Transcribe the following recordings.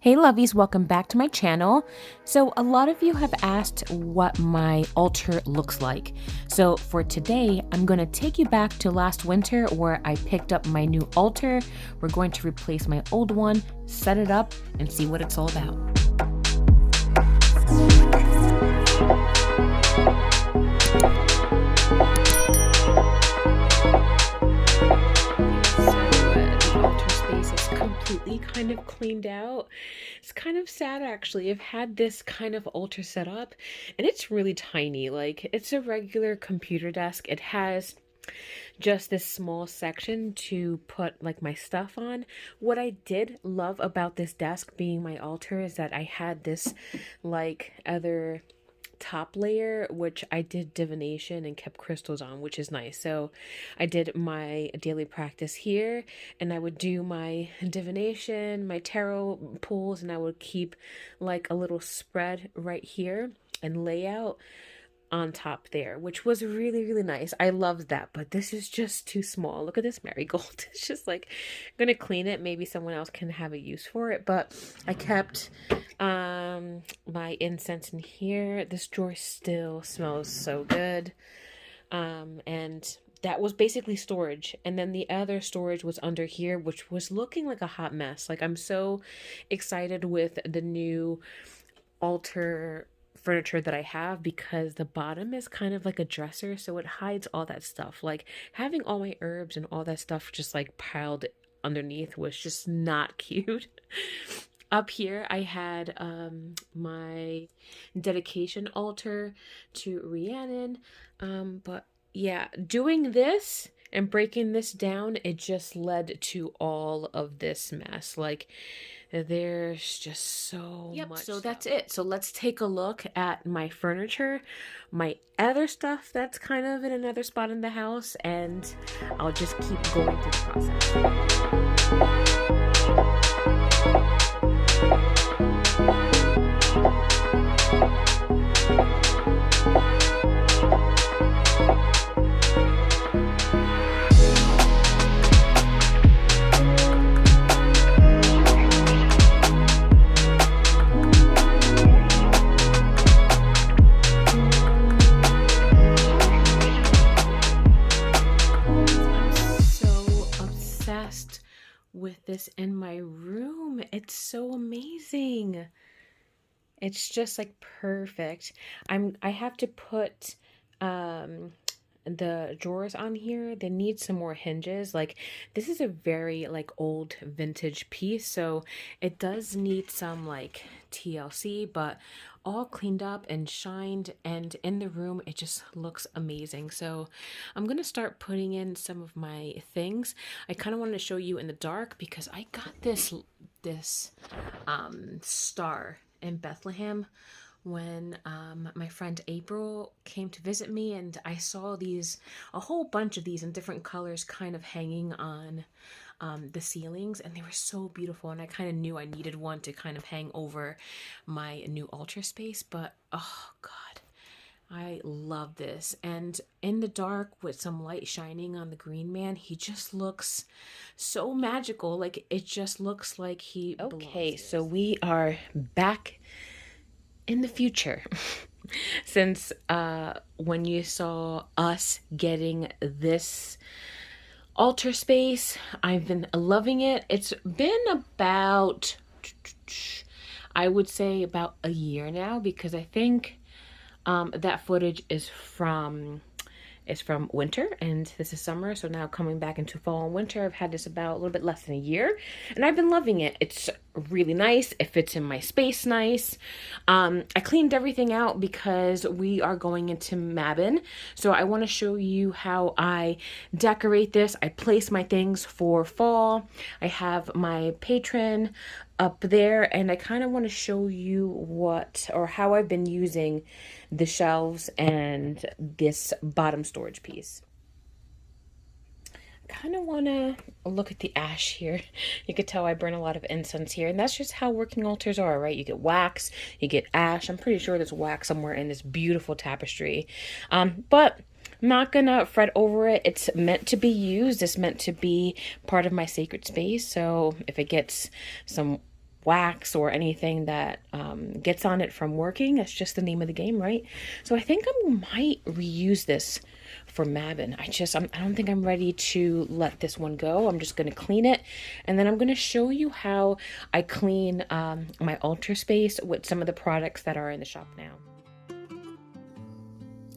Hey lovies, welcome back to my channel. So a lot of you have asked what my altar looks like. So for today, I'm going to take you back to last winter where I picked up my new altar. We're going to replace my old one, set it up, and see what it's all about. Completely kind of cleaned out. It's kind of sad actually. I've had this kind of altar set up and it's really tiny. Like, it's a regular computer desk. It has just this small section to put like my stuff on. What I did love about this desk being my altar is that I had this like other top layer which I did divination and kept crystals on, which is nice. So I did my daily practice here and I would do my divination, my tarot pulls, and I would keep like a little spread right here and layout on top there, which was really nice. I loved that, but this is just too small. Look at this marigold. It's just like, I'm gonna clean it. Maybe someone else can have a use for it, but I kept my incense in here. This drawer still smells so good. And that was basically storage, and then the other storage was under here, which was looking like a hot mess. Like, I'm so excited with the new altar furniture that I have because the bottom is kind of like a dresser, so it hides all that stuff. Like, having all my herbs and all that stuff just like piled underneath was just not cute. Up here I had my dedication altar to Rhiannon, but yeah, doing this and breaking this down, it just led to all of this mess. Like, there's just so much so stuff. That's it. So let's take a look at my furniture, my other stuff that's kind of in another spot in the house, and I'll just keep going through the process. With this in my room, it's so amazing. It's just like perfect. I have to put the drawers on here. They need some more hinges. Like, this is a very like old vintage piece, so it does need some like TLC, but all cleaned up and shined, and in the room it just looks amazing. So I'm gonna start putting in some of my things. I kind of wanted to show you in the dark because I got this star in Bethlehem when my friend April came to visit me, and I saw a whole bunch of these in different colors kind of hanging on the ceilings, and they were so beautiful, and I kind of knew I needed one to kind of hang over my new altar space. But oh god, I love this. And in the dark with some light shining on the green man, he just looks so magical. Like, it just looks like he okay, so we are back in the future. Since when you saw us getting this altar space, I've been loving it. It's been about, I would say, about a year now, because I think that footage is from winter, and this is summer, so now coming back into fall and winter, I've had this about a little bit less than a year, and I've been loving it. It's really nice. It fits in my space nice. I cleaned everything out because we are going into Mabon, so I want to show you how I decorate this. I place my things for fall. I have my patron up there, and I kind of want to show you what or how I've been using the shelves and this bottom storage piece. Kind of want to look at the ash here. You could tell I burn a lot of incense here, and that's just how working altars are, right? You get wax, you get ash. I'm pretty sure there's wax somewhere in this beautiful tapestry, but I'm not gonna fret over it. It's meant to be used. It's meant to be part of my sacred space, so if it gets some wax or anything that gets on it from working. That's just the name of the game, right? So I think I might reuse this for Mabon. I don't think I'm ready to let this one go. I'm just going to clean it, and then I'm going to show you how I clean my altar space with some of the products that are in the shop now.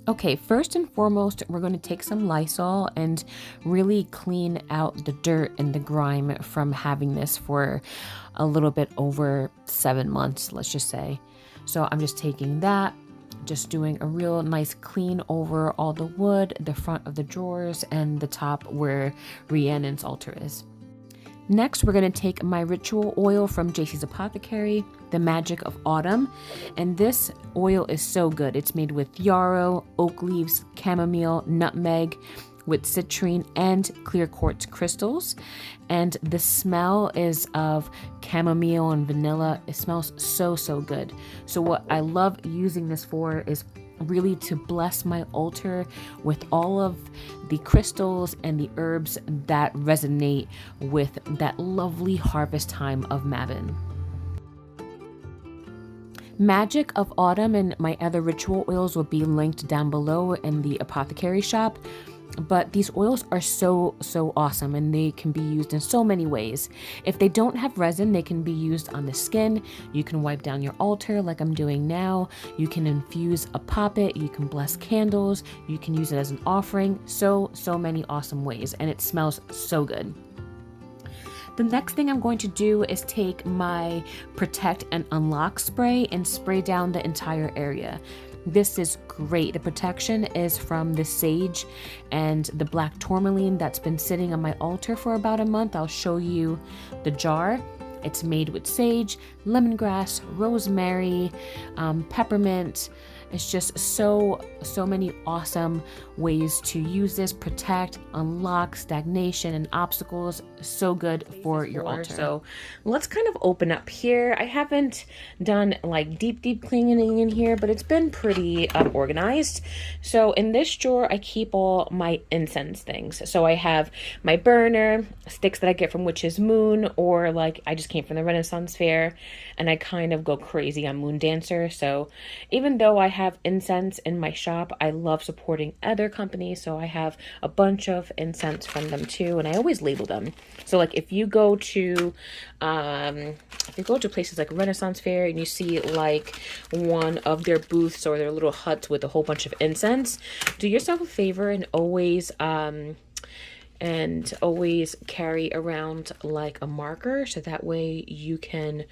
Okay, first and foremost, we're going to take some Lysol and really clean out the dirt and the grime from having this for a little bit over 7 months, let's just say. So I'm just taking that, just doing a real nice clean over all the wood, the front of the drawers, and the top where Rhiannon's altar is. Next, we're going to take my ritual oil from JC's Apothecary, the Magic of Autumn. And this oil is so good. It's made with yarrow, oak leaves, chamomile, nutmeg, with citrine and clear quartz crystals. And the smell is of chamomile and vanilla. It smells so, so good. So what I love using this for is really to bless my altar with all of the crystals and the herbs that resonate with that lovely harvest time of Mabon. Magic of Autumn and my other ritual oils will be linked down below in the apothecary shop. But these oils are so awesome, and they can be used in so many ways. If they don't have resin, they can be used on the skin. You can wipe down your altar like I'm doing now. You can infuse a poppet. You can bless candles. You can use it as an offering. So many awesome ways, and it smells so good. The next thing I'm going to do is take my Protect and Unlock spray and spray down the entire area. This is great. The protection is from the sage and the black tourmaline that's been sitting on my altar for about a month. I'll show you the jar. It's made with sage, lemongrass, rosemary, peppermint. It's just so many awesome ways to use this. Protect, unlock stagnation and obstacles. So good for your altar. So let's kind of open up here. I haven't done like deep cleaning in here, but it's been pretty organized. So in this drawer, I keep all my incense things. So I have my burner, sticks that I get from Witch's Moon, or like I just came from the Renaissance Fair, and I kind of go crazy on Moon Dancer. So even though I have incense in my shop, I love supporting other companies, so I have a bunch of incense from them too, and I always label them. So like if you go to places like Renaissance Fair and you see like one of their booths or their little huts with a whole bunch of incense, do yourself a favor and always carry around like a marker, so that way you can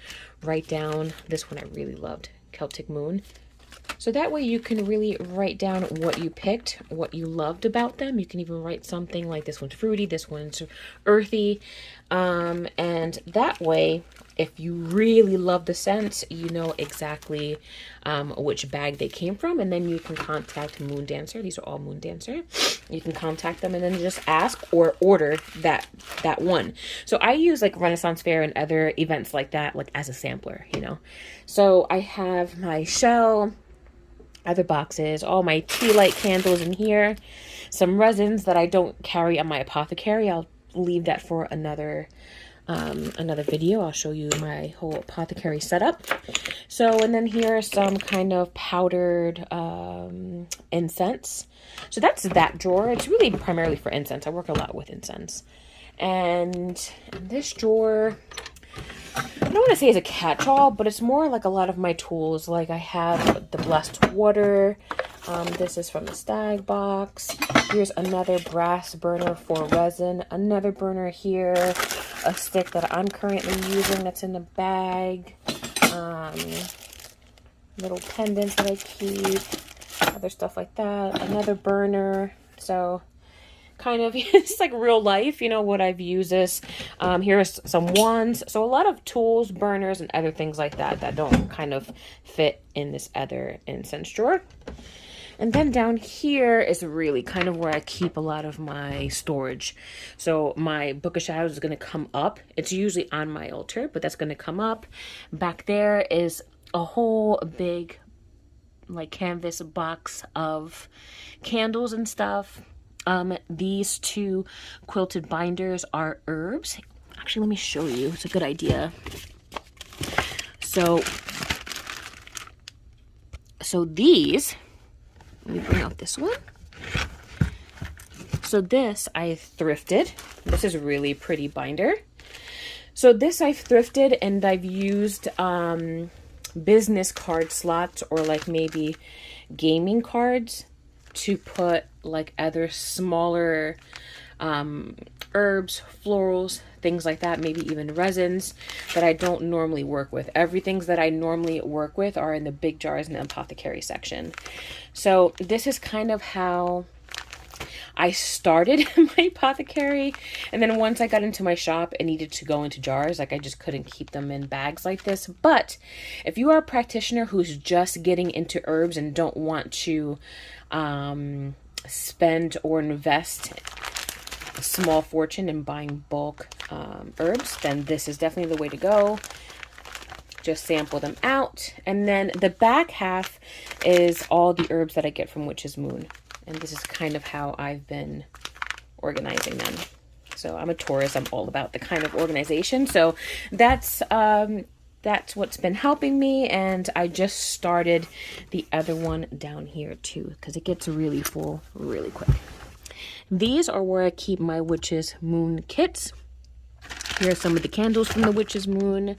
write down. This one I really loved, Celtic Moon. So that way you can really write down what you picked, what you loved about them. You can even write something like this one's fruity, this one's earthy. And that way, if you really love the scents, you know exactly which bag they came from. And then you can contact Moon Dancer. These are all Moon Dancer. You can contact them and then just ask or order that one. So I use like Renaissance Fair and other events like that, like as a sampler, you know. So I have my shell, other boxes, all my tea light candles in here, some resins that I don't carry on my apothecary. I'll leave that for another video. I'll show you my whole apothecary setup. So, and then here are some kind of powdered incense. So that's that drawer. It's really primarily for incense. I work a lot with incense. And in this drawer, I don't want to say it's a catch-all, but it's more like a lot of my tools. Like I have the blessed water. This is from the Stag box. Here's another brass burner for resin. Another burner here. A stick that I'm currently using that's in the bag. Little pendants that I keep. Other stuff like that. Another burner. So kind of, it's like real life, you know, what I've used this. Here's some wands. So a lot of tools, burners, and other things like that that don't kind of fit in this other incense drawer. And then down here is really kind of where I keep a lot of my storage. So my Book of Shadows is going to come up. It's usually on my altar, but that's going to come up. Back there is a whole big like canvas box of candles and stuff. These two quilted binders are herbs. Actually, let me show you. It's a good idea. So these, let me bring out this one. So this I thrifted. This is a really pretty binder. So this I've thrifted, and I've used business card slots or like maybe gaming cards to put like other smaller herbs, florals, things like that, maybe even resins that I don't normally work with. Everything that I normally work with are in the big jars in the apothecary section. So this is kind of how I started my apothecary, and then once I got into my shop and needed to go into jars, like I just couldn't keep them in bags like this. But if you are a practitioner who's just getting into herbs and don't want to spend or invest a small fortune in buying bulk herbs, then this is definitely the way to go. Just sample them out, and then the back half is all the herbs that I get from Witch's Moon. And this is kind of how I've been organizing them. So I'm a Taurus. I'm all about the kind of organization. So that's what's been helping me. And I just started the other one down here too, because it gets really full really quick. These are where I keep my Witch's Moon kits. Here are some of the candles from the Witch's Moon. I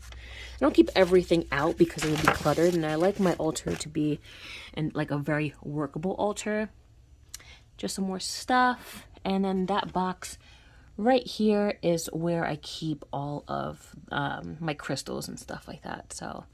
don't keep everything out because it would be cluttered. And I like my altar to be like a very workable altar. Just some more stuff, and then that box right here is where I keep all of my crystals and stuff like that. So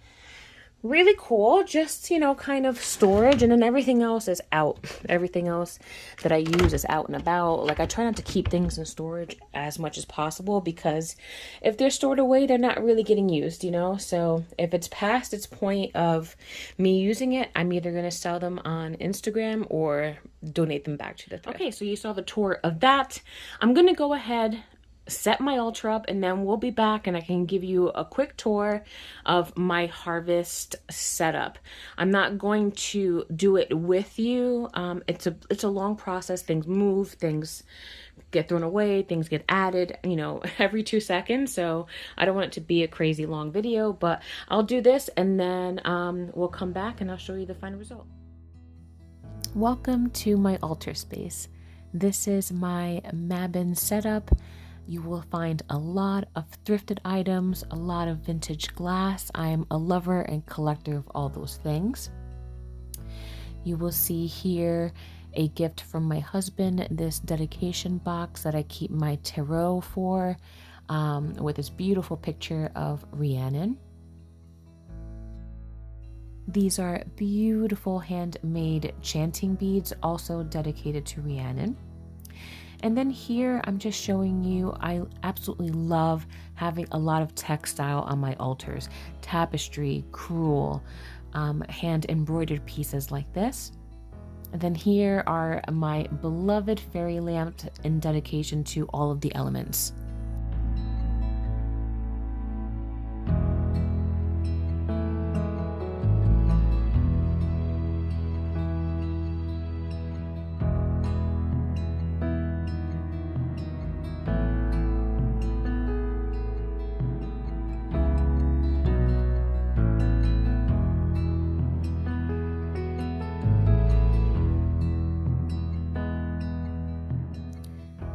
really cool, just, you know, kind of storage, and then everything else is out. Everything else that I use is out and about. Like, I try not to keep things in storage as much as possible, because if they're stored away, they're not really getting used, you know? So if it's past its point of me using it, I'm either going to sell them on Instagram or donate them back to the thrift. Okay, so you saw the tour of that. I'm going to go ahead, set my altar up, and then we'll be back and I can give you a quick tour of my harvest setup. I'm not going to do it with you. It's a long process. Things move, things get thrown away, things get added, you know, every 2 seconds. So I don't want it to be a crazy long video, but I'll do this, and then we'll come back and I'll show you the final result. Welcome to my altar space. This is my Mabon setup. You will find a lot of thrifted items, a lot of vintage glass. I'm a lover and collector of all those things. You will see here a gift from my husband, this dedication box that I keep my tarot for, with this beautiful picture of Rhiannon. These are beautiful handmade chanting beads, also dedicated to Rhiannon. And then here I'm just showing you, I absolutely love having a lot of textile on my altars. Tapestry, crewel, hand embroidered pieces like this. And then here are my beloved fairy lamp in dedication to all of the elements.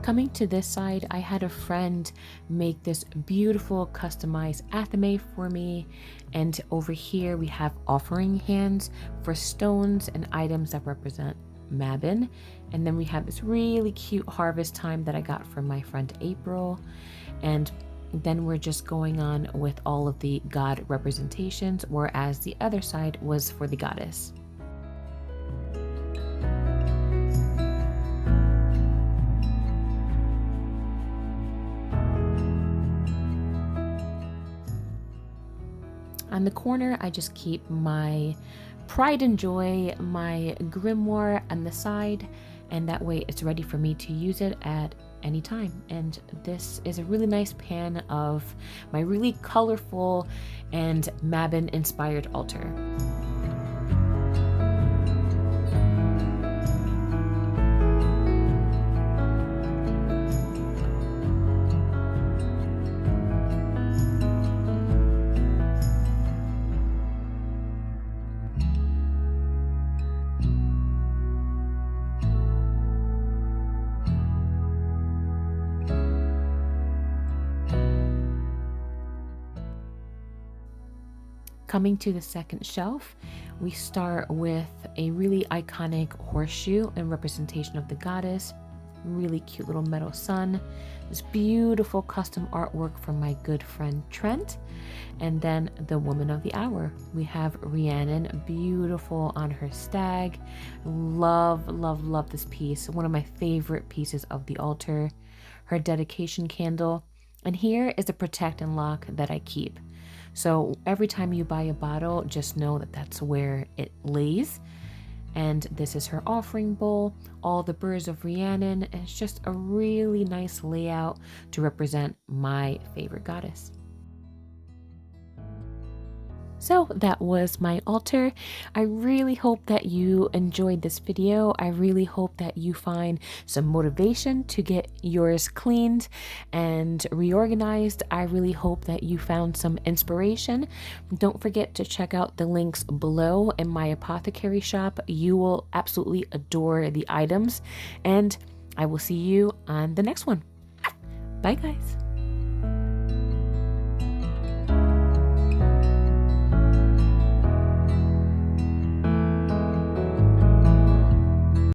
Coming to this side, I had a friend make this beautiful customized athame for me. And over here we have offering hands for stones and items that represent Mabon. And then we have this really cute harvest time that I got from my friend April. And then we're just going on with all of the god representations, whereas the other side was for the goddess. On the corner, I just keep my Pride and Joy, my grimoire on the side, and that way it's ready for me to use it at any time. And this is a really nice pan of my really colorful and Mabon inspired altar. Coming to the second shelf, we start with a really iconic horseshoe in representation of the goddess. Really cute little metal sun. This beautiful custom artwork from my good friend Trent. And then the woman of the hour. We have Rhiannon, beautiful on her stag. Love, love, love this piece. One of my favorite pieces of the altar. Her dedication candle. And here is the protect and lock that I keep. So every time you buy a bottle, just know that that's where it lays. And this is her offering bowl, all the birds of Rhiannon. And it's just a really nice layout to represent my favorite goddess. So that was my altar. I really hope that you enjoyed this video. I really hope that you find some motivation to get yours cleaned and reorganized. I really hope that you found some inspiration. Don't forget to check out the links below in my apothecary shop. You will absolutely adore the items, and I will see you on the next one. Bye, guys.